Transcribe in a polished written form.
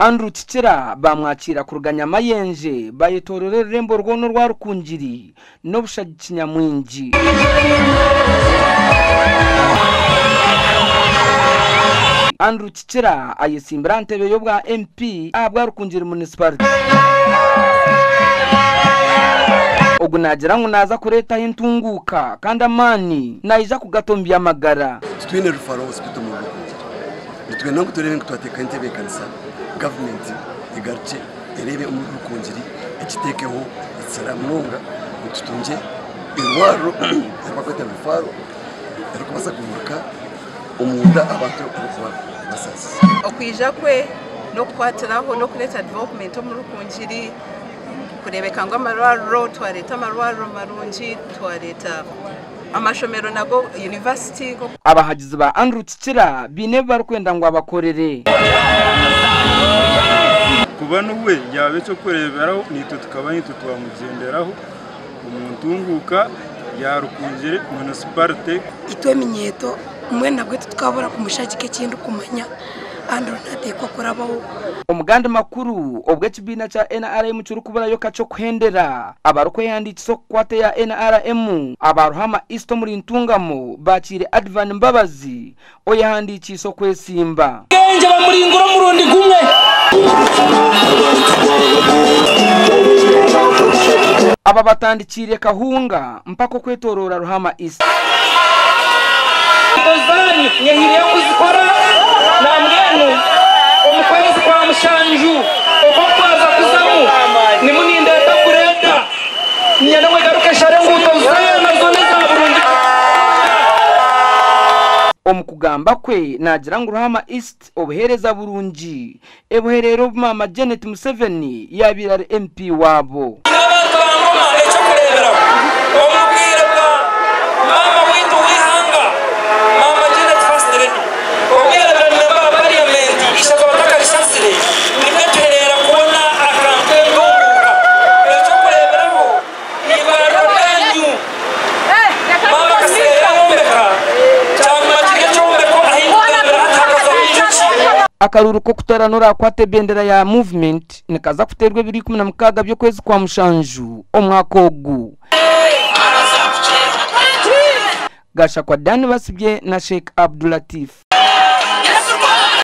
Andrew Kikera bamwakira kuruganya mayenje bayitorera rembo rwono rwa Rukungiri no bushagi kinyamwingi. Andrew Kikera ayisimbira ntebe yo bwa MP abwa Rukungiri municipality. Ogunagira ngo naza kureta hintunguka kandi amani naija kugatombi amagara. Twine rufaro hospital mu Rukungiri. Nitwenda ngo turebe ngo twateka intebe kanisa government igarce erebe mu Rukungiri ekitekeho itsaramunga ututunje irwaro abakweta rufaro ariko basa kumurika umunda abantu kuba basasi. Okwija kwe no kwatiraho no kureta development mu Rukungiri kurebeka ngo amarwaro twareta amarwaro marungi twareta amashomero nago university. Abahagizi ba Andrew Kikera bine barikwenda ngo abakorere kuba nuwe yabe cyo kureberaho nito tukaba nito twamugenderaho umuntunguka ya Rukungiri municipality itwe minyeto mwenda bwe tukabura kumushakike kindu kumanya Andrew natekwa kurabaho. Omuganda makuru obwe kibina cha NRM cyurukubura yo kacho kuhendera abaruko yanditse kwate ya NRM abaruhama isto muri ntungamo bakire Advan Mbabazi oyahandikiye iso kwesimba genje bamuringuro murundi gumwe aba batandikire kahunga mpako kwetorora ruhama isto Ozani nyehiriye kuzikora namwenu omukwezi kwa mushanju okwaza kuzamu nimuninde takurenda nyana mwegaruke share nguto zana zone za Burundi. Omukugamba kwe nagira ngo ruhama East obuhereza burungi ebuherero mama Janet Museveni yabirare MP wabo. Akaruru ko kutaranura kwate bendera ya movement nikaza kuterwe 2016 byo kwezi kwa mushanju omwaka ogu. Gasha kwa Dani Basibye na Sheikh Abdulatif.